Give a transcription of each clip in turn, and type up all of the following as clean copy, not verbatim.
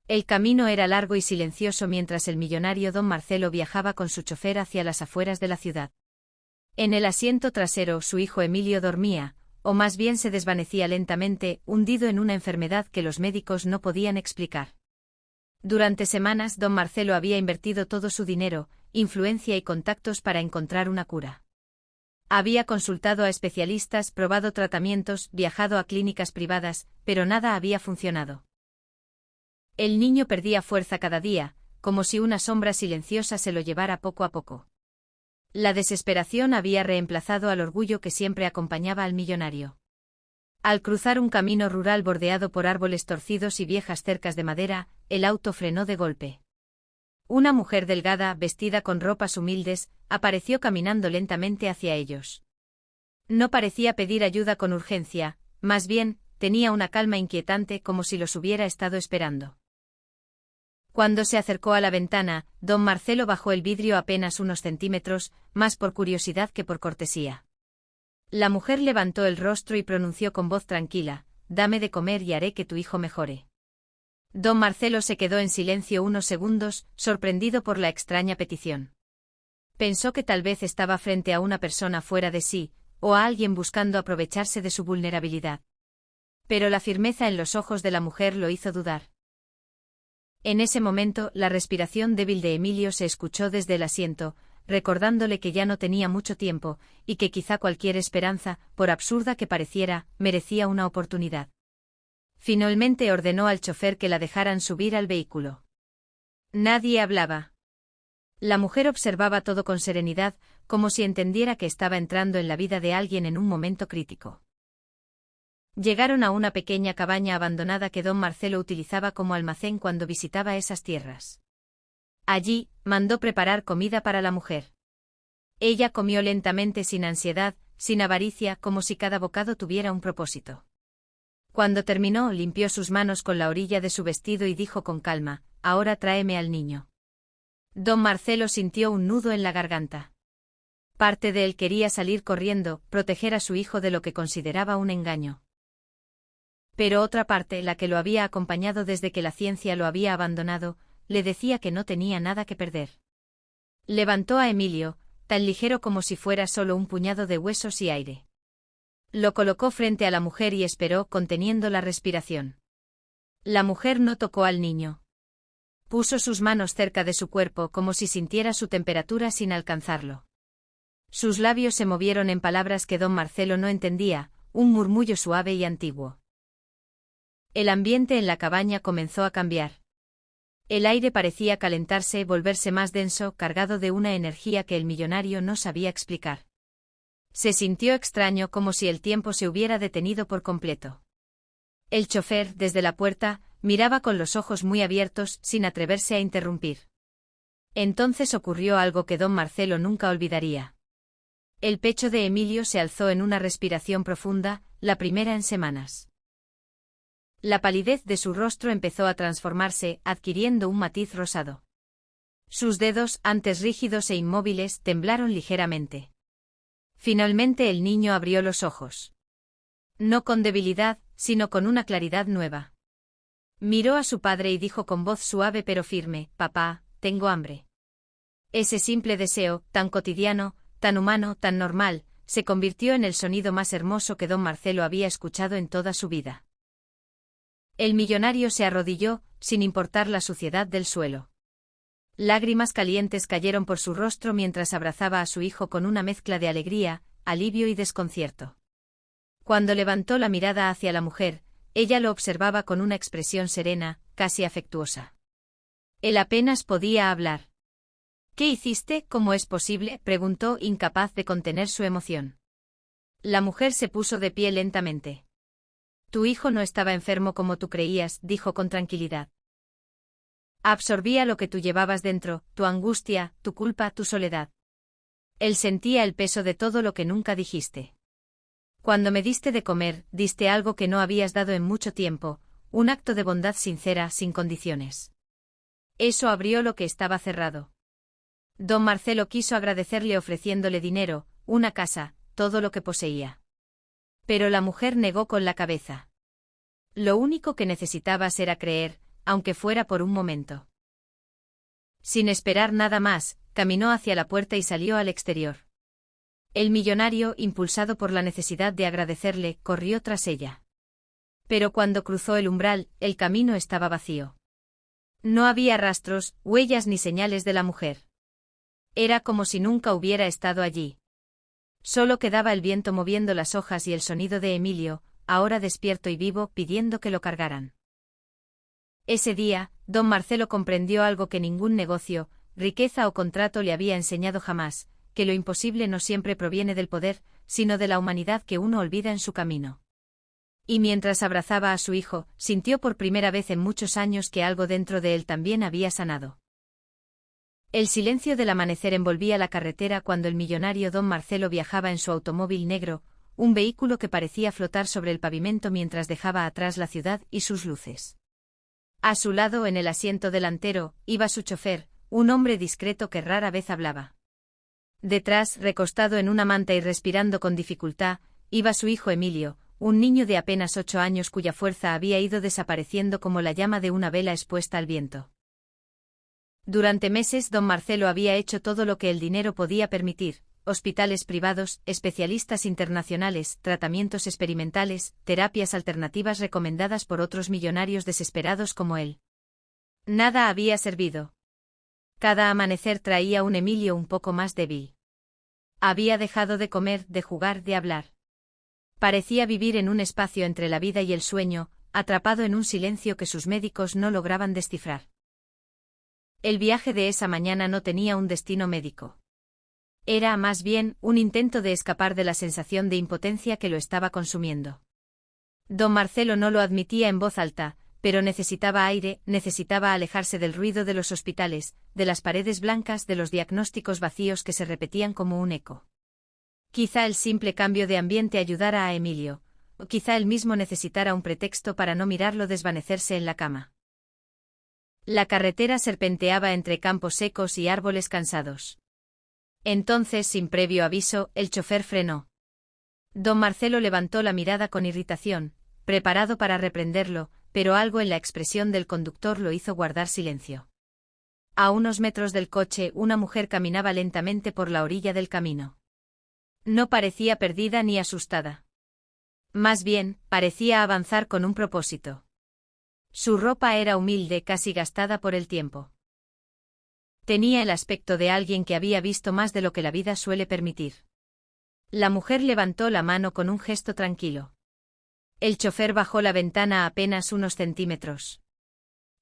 El camino era largo y silencioso mientras el millonario don Marcelo viajaba con su chofer hacia las afueras de la ciudad. En el asiento trasero su hijo Emilio dormía, o más bien se desvanecía lentamente, hundido en una enfermedad que los médicos no podían explicar. Durante semanas don Marcelo había invertido todo su dinero, influencia y contactos para encontrar una cura. Había consultado a especialistas, probado tratamientos, viajado a clínicas privadas, pero nada había funcionado. El niño perdía fuerza cada día, como si una sombra silenciosa se lo llevara poco a poco. La desesperación había reemplazado al orgullo que siempre acompañaba al millonario. Al cruzar un camino rural bordeado por árboles torcidos y viejas cercas de madera, el auto frenó de golpe. Una mujer delgada, vestida con ropas humildes, apareció caminando lentamente hacia ellos. No parecía pedir ayuda con urgencia, más bien, tenía una calma inquietante como si los hubiera estado esperando. Cuando se acercó a la ventana, don Marcelo bajó el vidrio apenas unos centímetros, más por curiosidad que por cortesía. La mujer levantó el rostro y pronunció con voz tranquila: «Dame de comer y haré que tu hijo mejore». Don Marcelo se quedó en silencio unos segundos, sorprendido por la extraña petición. Pensó que tal vez estaba frente a una persona fuera de sí, o a alguien buscando aprovecharse de su vulnerabilidad. Pero la firmeza en los ojos de la mujer lo hizo dudar. En ese momento, la respiración débil de Emilio se escuchó desde el asiento, recordándole que ya no tenía mucho tiempo, y que quizá cualquier esperanza, por absurda que pareciera, merecía una oportunidad. Finalmente ordenó al chofer que la dejaran subir al vehículo. Nadie hablaba. La mujer observaba todo con serenidad, como si entendiera que estaba entrando en la vida de alguien en un momento crítico. Llegaron a una pequeña cabaña abandonada que don Marcelo utilizaba como almacén cuando visitaba esas tierras. Allí, mandó preparar comida para la mujer. Ella comió lentamente, sin ansiedad, sin avaricia, como si cada bocado tuviera un propósito. Cuando terminó, limpió sus manos con la orilla de su vestido y dijo con calma: «Ahora tráeme al niño». Don Marcelo sintió un nudo en la garganta. Parte de él quería salir corriendo, proteger a su hijo de lo que consideraba un engaño. Pero otra parte, la que lo había acompañado desde que la ciencia lo había abandonado, le decía que no tenía nada que perder. Levantó a Emilio, tan ligero como si fuera solo un puñado de huesos y aire. Lo colocó frente a la mujer y esperó, conteniendo la respiración. La mujer no tocó al niño. Puso sus manos cerca de su cuerpo como si sintiera su temperatura sin alcanzarlo. Sus labios se movieron en palabras que don Marcelo no entendía, un murmullo suave y antiguo. El ambiente en la cabaña comenzó a cambiar. El aire parecía calentarse, volverse más denso, cargado de una energía que el millonario no sabía explicar. Se sintió extraño, como si el tiempo se hubiera detenido por completo. El chofer, desde la puerta, miraba con los ojos muy abiertos, sin atreverse a interrumpir. Entonces ocurrió algo que don Marcelo nunca olvidaría. El pecho de Emilio se alzó en una respiración profunda, la primera en semanas. La palidez de su rostro empezó a transformarse, adquiriendo un matiz rosado. Sus dedos, antes rígidos e inmóviles, temblaron ligeramente. Finalmente el niño abrió los ojos. No con debilidad, sino con una claridad nueva. Miró a su padre y dijo con voz suave pero firme: «Papá, tengo hambre». Ese simple deseo, tan cotidiano, tan humano, tan normal, se convirtió en el sonido más hermoso que don Marcelo había escuchado en toda su vida. El millonario se arrodilló, sin importar la suciedad del suelo. Lágrimas calientes cayeron por su rostro mientras abrazaba a su hijo con una mezcla de alegría, alivio y desconcierto. Cuando levantó la mirada hacia la mujer, ella lo observaba con una expresión serena, casi afectuosa. Él apenas podía hablar. «¿Qué hiciste? ¿Cómo es posible?», preguntó, incapaz de contener su emoción. La mujer se puso de pie lentamente. «Tu hijo no estaba enfermo como tú creías», dijo con tranquilidad. «Absorbía lo que tú llevabas dentro, tu angustia, tu culpa, tu soledad. Él sentía el peso de todo lo que nunca dijiste. Cuando me diste de comer, diste algo que no habías dado en mucho tiempo, un acto de bondad sincera, sin condiciones. Eso abrió lo que estaba cerrado». Don Marcelo quiso agradecerle ofreciéndole dinero, una casa, todo lo que poseía. Pero la mujer negó con la cabeza. Lo único que necesitabas era creer, aunque fuera por un momento. Sin esperar nada más, caminó hacia la puerta y salió al exterior. El millonario, impulsado por la necesidad de agradecerle, corrió tras ella. Pero cuando cruzó el umbral, el camino estaba vacío. No había rastros, huellas ni señales de la mujer. Era como si nunca hubiera estado allí. Solo quedaba el viento moviendo las hojas y el sonido de Emilio, ahora despierto y vivo, pidiendo que lo cargaran. Ese día, don Marcelo comprendió algo que ningún negocio, riqueza o contrato le había enseñado jamás, que lo imposible no siempre proviene del poder, sino de la humanidad que uno olvida en su camino. Y mientras abrazaba a su hijo, sintió por primera vez en muchos años que algo dentro de él también había sanado. El silencio del amanecer envolvía la carretera cuando el millonario don Marcelo viajaba en su automóvil negro, un vehículo que parecía flotar sobre el pavimento mientras dejaba atrás la ciudad y sus luces. A su lado, en el asiento delantero, iba su chofer, un hombre discreto que rara vez hablaba. Detrás, recostado en una manta y respirando con dificultad, iba su hijo Emilio, un niño de apenas 8 años cuya fuerza había ido desapareciendo como la llama de una vela expuesta al viento. Durante meses don Marcelo había hecho todo lo que el dinero podía permitir: hospitales privados, especialistas internacionales, tratamientos experimentales, terapias alternativas recomendadas por otros millonarios desesperados como él. Nada había servido. Cada amanecer traía un Emilio un poco más débil. Había dejado de comer, de jugar, de hablar. Parecía vivir en un espacio entre la vida y el sueño, atrapado en un silencio que sus médicos no lograban descifrar. El viaje de esa mañana no tenía un destino médico. Era, más bien, un intento de escapar de la sensación de impotencia que lo estaba consumiendo. Don Marcelo no lo admitía en voz alta, pero necesitaba aire, necesitaba alejarse del ruido de los hospitales, de las paredes blancas, de los diagnósticos vacíos que se repetían como un eco. Quizá el simple cambio de ambiente ayudara a Emilio, o quizá él mismo necesitara un pretexto para no mirarlo desvanecerse en la cama. La carretera serpenteaba entre campos secos y árboles cansados. Entonces, sin previo aviso, el chofer frenó. Don Marcelo levantó la mirada con irritación, preparado para reprenderlo, pero algo en la expresión del conductor lo hizo guardar silencio. A unos metros del coche, una mujer caminaba lentamente por la orilla del camino. No parecía perdida ni asustada. Más bien, parecía avanzar con un propósito. Su ropa era humilde, casi gastada por el tiempo. Tenía el aspecto de alguien que había visto más de lo que la vida suele permitir. La mujer levantó la mano con un gesto tranquilo. El chofer bajó la ventana apenas unos centímetros.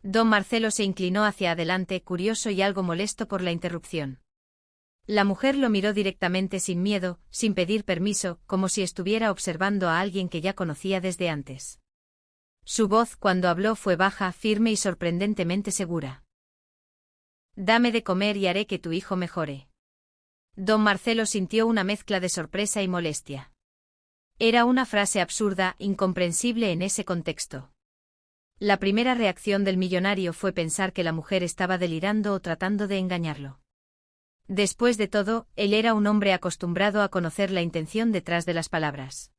Don Marcelo se inclinó hacia adelante, curioso y algo molesto por la interrupción. La mujer lo miró directamente, sin miedo, sin pedir permiso, como si estuviera observando a alguien que ya conocía desde antes. Su voz, cuando habló, fue baja, firme y sorprendentemente segura. «Dame de comer y haré que tu hijo mejore». Don Marcelo sintió una mezcla de sorpresa y molestia. Era una frase absurda, incomprensible en ese contexto. La primera reacción del millonario fue pensar que la mujer estaba delirando o tratando de engañarlo. Después de todo, él era un hombre acostumbrado a conocer la intención detrás de las palabras.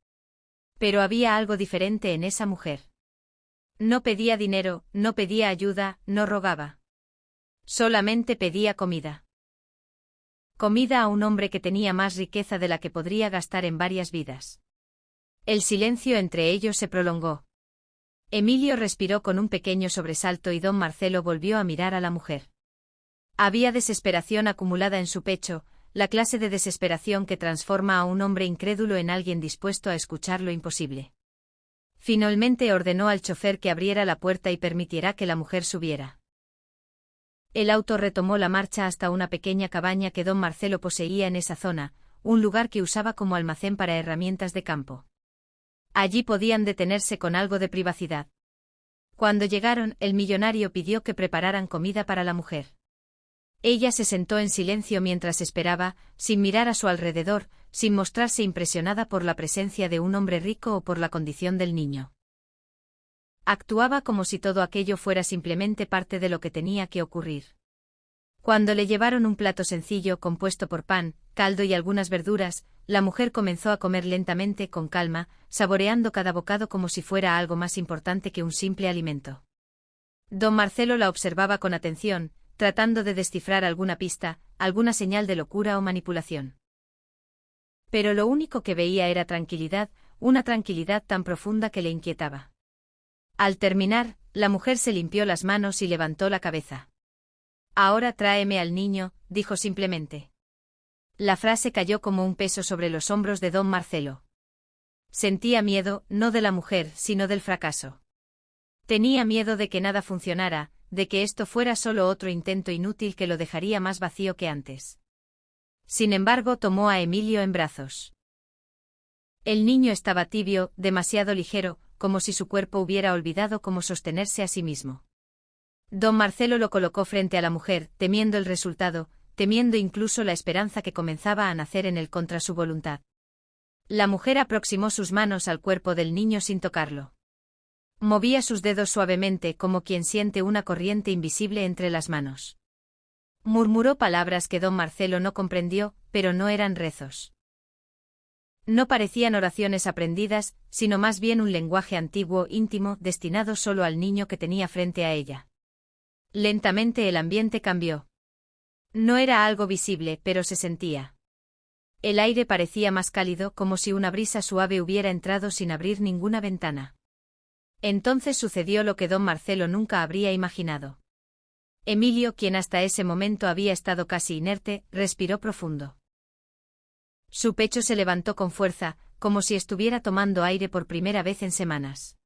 Pero había algo diferente en esa mujer. No pedía dinero, no pedía ayuda, no rogaba. Solamente pedía comida. Comida a un hombre que tenía más riqueza de la que podría gastar en varias vidas. El silencio entre ellos se prolongó. Emilio respiró con un pequeño sobresalto y don Marcelo volvió a mirar a la mujer. Había desesperación acumulada en su pecho, la clase de desesperación que transforma a un hombre incrédulo en alguien dispuesto a escuchar lo imposible. Finalmente ordenó al chofer que abriera la puerta y permitiera que la mujer subiera. El auto retomó la marcha hasta una pequeña cabaña que don Marcelo poseía en esa zona, un lugar que usaba como almacén para herramientas de campo. Allí podían detenerse con algo de privacidad. Cuando llegaron, el millonario pidió que prepararan comida para la mujer. Ella se sentó en silencio mientras esperaba, sin mirar a su alrededor, sin mostrarse impresionada por la presencia de un hombre rico o por la condición del niño. Actuaba como si todo aquello fuera simplemente parte de lo que tenía que ocurrir. Cuando le llevaron un plato sencillo compuesto por pan, caldo y algunas verduras, la mujer comenzó a comer lentamente, con calma, saboreando cada bocado como si fuera algo más importante que un simple alimento. Don Marcelo la observaba con atención, tratando de descifrar alguna pista, alguna señal de locura o manipulación. Pero lo único que veía era tranquilidad, una tranquilidad tan profunda que le inquietaba. Al terminar, la mujer se limpió las manos y levantó la cabeza. «Ahora tráeme al niño», dijo simplemente. La frase cayó como un peso sobre los hombros de don Marcelo. Sentía miedo, no de la mujer, sino del fracaso. Tenía miedo de que nada funcionara, de que esto fuera solo otro intento inútil que lo dejaría más vacío que antes. Sin embargo, tomó a Emilio en brazos. El niño estaba tibio, demasiado ligero, como si su cuerpo hubiera olvidado cómo sostenerse a sí mismo. Don Marcelo lo colocó frente a la mujer, temiendo el resultado, temiendo incluso la esperanza que comenzaba a nacer en él contra su voluntad. La mujer aproximó sus manos al cuerpo del niño sin tocarlo. Movía sus dedos suavemente como quien siente una corriente invisible entre las manos. Murmuró palabras que don Marcelo no comprendió, pero no eran rezos. No parecían oraciones aprendidas, sino más bien un lenguaje antiguo, íntimo, destinado solo al niño que tenía frente a ella. Lentamente el ambiente cambió. No era algo visible, pero se sentía. El aire parecía más cálido, como si una brisa suave hubiera entrado sin abrir ninguna ventana. Entonces sucedió lo que don Marcelo nunca habría imaginado. Emilio, quien hasta ese momento había estado casi inerte, respiró profundo. Su pecho se levantó con fuerza, como si estuviera tomando aire por primera vez en semanas.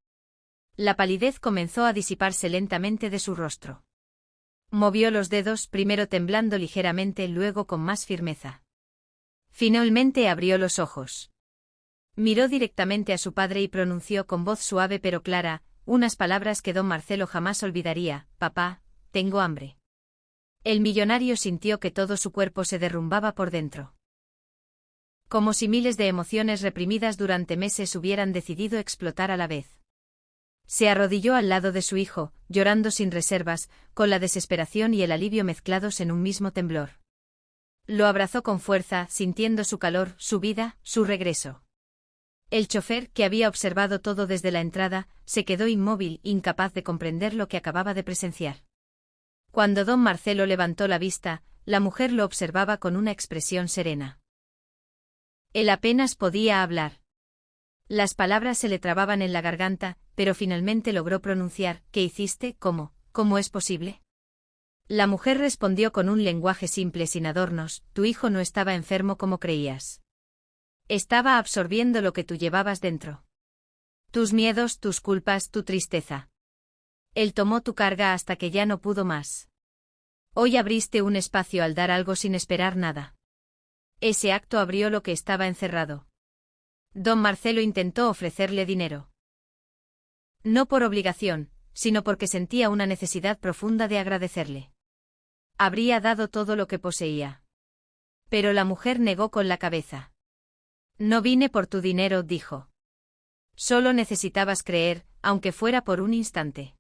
La palidez comenzó a disiparse lentamente de su rostro. Movió los dedos, primero temblando ligeramente, luego con más firmeza. Finalmente abrió los ojos. Miró directamente a su padre y pronunció con voz suave pero clara, unas palabras que don Marcelo jamás olvidaría: «Papá, tengo hambre». El millonario sintió que todo su cuerpo se derrumbaba por dentro. Como si miles de emociones reprimidas durante meses hubieran decidido explotar a la vez. Se arrodilló al lado de su hijo, llorando sin reservas, con la desesperación y el alivio mezclados en un mismo temblor. Lo abrazó con fuerza, sintiendo su calor, su vida, su regreso. El chofer, que había observado todo desde la entrada, se quedó inmóvil, incapaz de comprender lo que acababa de presenciar. Cuando don Marcelo levantó la vista, la mujer lo observaba con una expresión serena. Él apenas podía hablar. Las palabras se le trababan en la garganta, pero finalmente logró pronunciar: «¿Qué hiciste? ¿Cómo es posible?». La mujer respondió con un lenguaje simple sin adornos: «Tu hijo no estaba enfermo como creías. Estaba absorbiendo lo que tú llevabas dentro. Tus miedos, tus culpas, tu tristeza. Él tomó tu carga hasta que ya no pudo más. Hoy abriste un espacio al dar algo sin esperar nada». Ese acto abrió lo que estaba encerrado. Don Marcelo intentó ofrecerle dinero. No por obligación, sino porque sentía una necesidad profunda de agradecerle. Habría dado todo lo que poseía. Pero la mujer negó con la cabeza. «No vine por tu dinero», dijo. «Solo necesitabas creer, aunque fuera por un instante».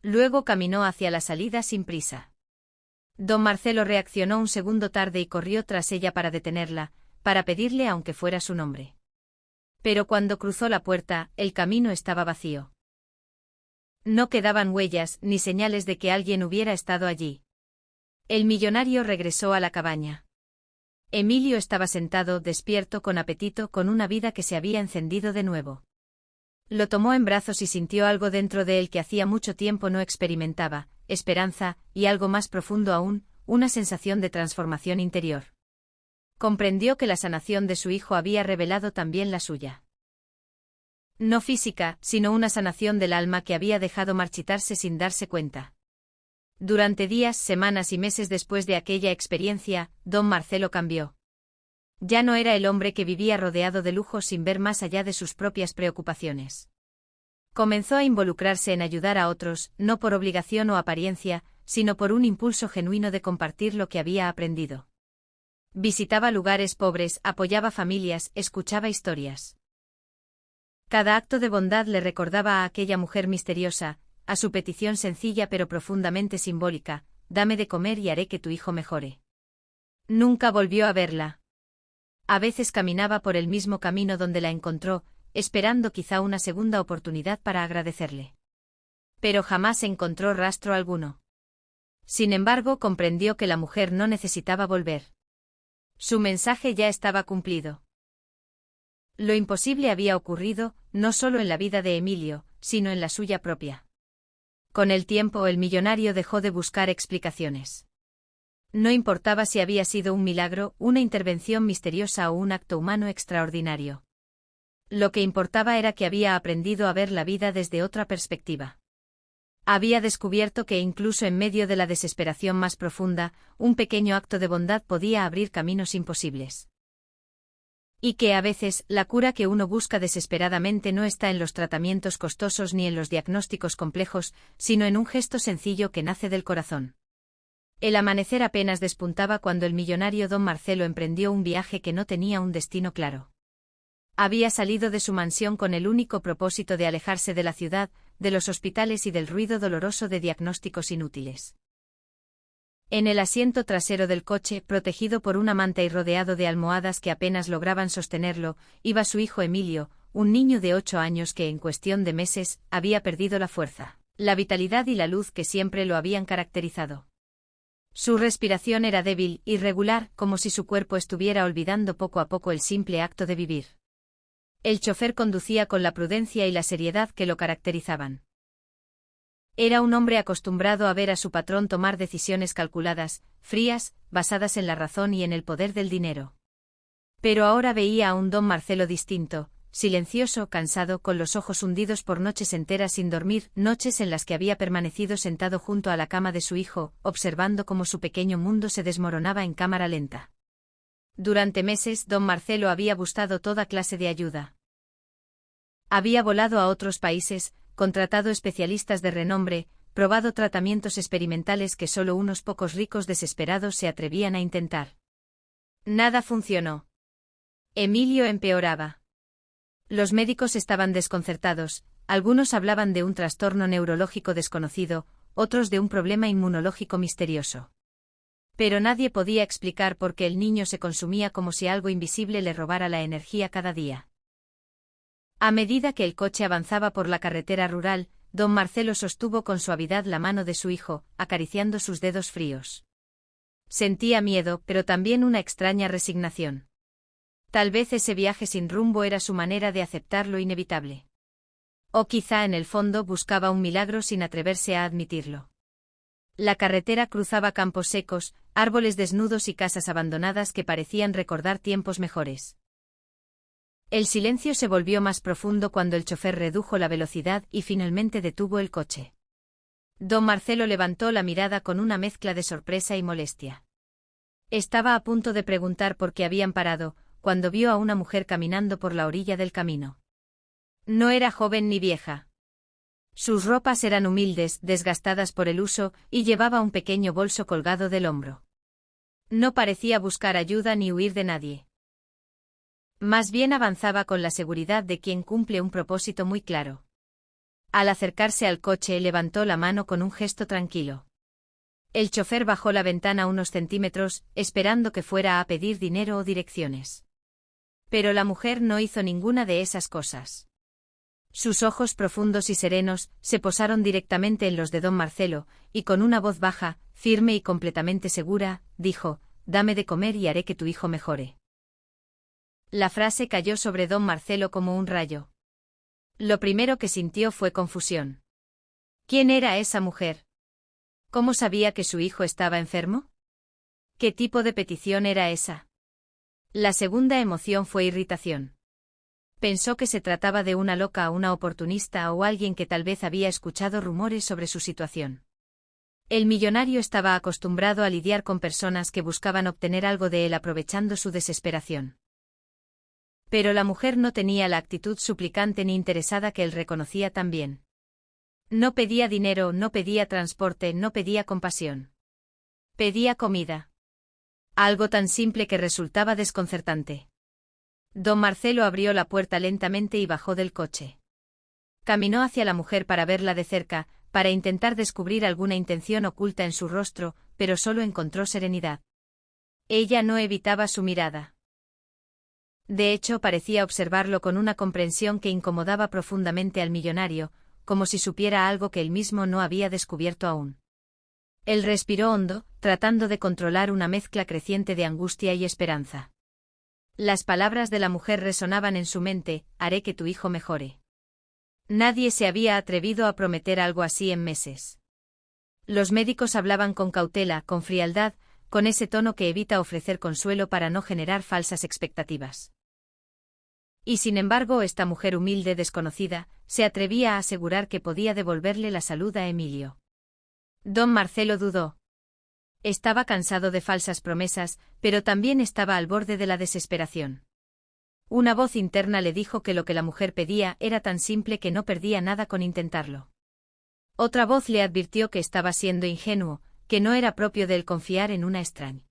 Luego caminó hacia la salida sin prisa. Don Marcelo reaccionó un segundo tarde y corrió tras ella para detenerla, para pedirle aunque fuera su nombre. Pero cuando cruzó la puerta, el camino estaba vacío. No quedaban huellas ni señales de que alguien hubiera estado allí. El millonario regresó a la cabaña. Emilio estaba sentado, despierto, con apetito, con una vida que se había encendido de nuevo. Lo tomó en brazos y sintió algo dentro de él que hacía mucho tiempo no experimentaba: esperanza, y algo más profundo aún, una sensación de transformación interior. Comprendió que la sanación de su hijo había revelado también la suya. No física, sino una sanación del alma que había dejado marchitarse sin darse cuenta. Durante días, semanas y meses después de aquella experiencia, don Marcelo cambió. Ya no era el hombre que vivía rodeado de lujos sin ver más allá de sus propias preocupaciones. Comenzó a involucrarse en ayudar a otros, no por obligación o apariencia, sino por un impulso genuino de compartir lo que había aprendido. Visitaba lugares pobres, apoyaba familias, escuchaba historias. Cada acto de bondad le recordaba a aquella mujer misteriosa, a su petición sencilla pero profundamente simbólica: «Dame de comer y haré que tu hijo mejore». Nunca volvió a verla. A veces caminaba por el mismo camino donde la encontró, esperando quizá una segunda oportunidad para agradecerle. Pero jamás encontró rastro alguno. Sin embargo, comprendió que la mujer no necesitaba volver. Su mensaje ya estaba cumplido. Lo imposible había ocurrido, no solo en la vida de Emilio, sino en la suya propia. Con el tiempo, el millonario dejó de buscar explicaciones. No importaba si había sido un milagro, una intervención misteriosa o un acto humano extraordinario. Lo que importaba era que había aprendido a ver la vida desde otra perspectiva. Había descubierto que incluso en medio de la desesperación más profunda, un pequeño acto de bondad podía abrir caminos imposibles. Y que a veces, la cura que uno busca desesperadamente no está en los tratamientos costosos ni en los diagnósticos complejos, sino en un gesto sencillo que nace del corazón. El amanecer apenas despuntaba cuando el millonario don Marcelo emprendió un viaje que no tenía un destino claro. Había salido de su mansión con el único propósito de alejarse de la ciudad, de los hospitales y del ruido doloroso de diagnósticos inútiles. En el asiento trasero del coche, protegido por una manta y rodeado de almohadas que apenas lograban sostenerlo, iba su hijo Emilio, un niño de 8 años que en cuestión de meses había perdido la fuerza, la vitalidad y la luz que siempre lo habían caracterizado. Su respiración era débil, irregular, como si su cuerpo estuviera olvidando poco a poco el simple acto de vivir. El chofer conducía con la prudencia y la seriedad que lo caracterizaban. Era un hombre acostumbrado a ver a su patrón tomar decisiones calculadas, frías, basadas en la razón y en el poder del dinero. Pero ahora veía a un don Marcelo distinto, silencioso, cansado, con los ojos hundidos por noches enteras sin dormir, noches en las que había permanecido sentado junto a la cama de su hijo, observando cómo su pequeño mundo se desmoronaba en cámara lenta. Durante meses, don Marcelo había buscado toda clase de ayuda. Había volado a otros países, contratado especialistas de renombre, probado tratamientos experimentales que solo unos pocos ricos desesperados se atrevían a intentar. Nada funcionó. Emilio empeoraba. Los médicos estaban desconcertados, algunos hablaban de un trastorno neurológico desconocido, otros de un problema inmunológico misterioso. Pero nadie podía explicar por qué el niño se consumía como si algo invisible le robara la energía cada día. A medida que el coche avanzaba por la carretera rural, don Marcelo sostuvo con suavidad la mano de su hijo, acariciando sus dedos fríos. Sentía miedo, pero también una extraña resignación. Tal vez ese viaje sin rumbo era su manera de aceptar lo inevitable. O quizá en el fondo buscaba un milagro sin atreverse a admitirlo. La carretera cruzaba campos secos, árboles desnudos y casas abandonadas que parecían recordar tiempos mejores. El silencio se volvió más profundo cuando el chofer redujo la velocidad y finalmente detuvo el coche. Don Marcelo levantó la mirada con una mezcla de sorpresa y molestia. Estaba a punto de preguntar por qué habían parado, cuando vio a una mujer caminando por la orilla del camino. No era joven ni vieja. Sus ropas eran humildes, desgastadas por el uso, y llevaba un pequeño bolso colgado del hombro. No parecía buscar ayuda ni huir de nadie. Más bien avanzaba con la seguridad de quien cumple un propósito muy claro. Al acercarse al coche levantó la mano con un gesto tranquilo. El chofer bajó la ventana unos centímetros, esperando que fuera a pedir dinero o direcciones. Pero la mujer no hizo ninguna de esas cosas. Sus ojos profundos y serenos se posaron directamente en los de don Marcelo, y con una voz baja, firme y completamente segura, dijo: «Dame de comer y haré que tu hijo mejore». La frase cayó sobre don Marcelo como un rayo. Lo primero que sintió fue confusión. ¿Quién era esa mujer? ¿Cómo sabía que su hijo estaba enfermo? ¿Qué tipo de petición era esa? La segunda emoción fue irritación. Pensó que se trataba de una loca, una oportunista o alguien que tal vez había escuchado rumores sobre su situación. El millonario estaba acostumbrado a lidiar con personas que buscaban obtener algo de él aprovechando su desesperación. Pero la mujer no tenía la actitud suplicante ni interesada que él reconocía tan bien. No pedía dinero, no pedía transporte, no pedía compasión. Pedía comida. Algo tan simple que resultaba desconcertante. Don Marcelo abrió la puerta lentamente y bajó del coche. Caminó hacia la mujer para verla de cerca, para intentar descubrir alguna intención oculta en su rostro, pero solo encontró serenidad. Ella no evitaba su mirada. De hecho, parecía observarlo con una comprensión que incomodaba profundamente al millonario, como si supiera algo que él mismo no había descubierto aún. Él respiró hondo, tratando de controlar una mezcla creciente de angustia y esperanza. Las palabras de la mujer resonaban en su mente: haré que tu hijo mejore. Nadie se había atrevido a prometer algo así en meses. Los médicos hablaban con cautela, con frialdad, con ese tono que evita ofrecer consuelo para no generar falsas expectativas. Y sin embargo, esta mujer humilde desconocida se atrevía a asegurar que podía devolverle la salud a Emilio. Don Marcelo dudó. Estaba cansado de falsas promesas, pero también estaba al borde de la desesperación. Una voz interna le dijo que lo que la mujer pedía era tan simple que no perdía nada con intentarlo. Otra voz le advirtió que estaba siendo ingenuo, que no era propio de él confiar en una extraña.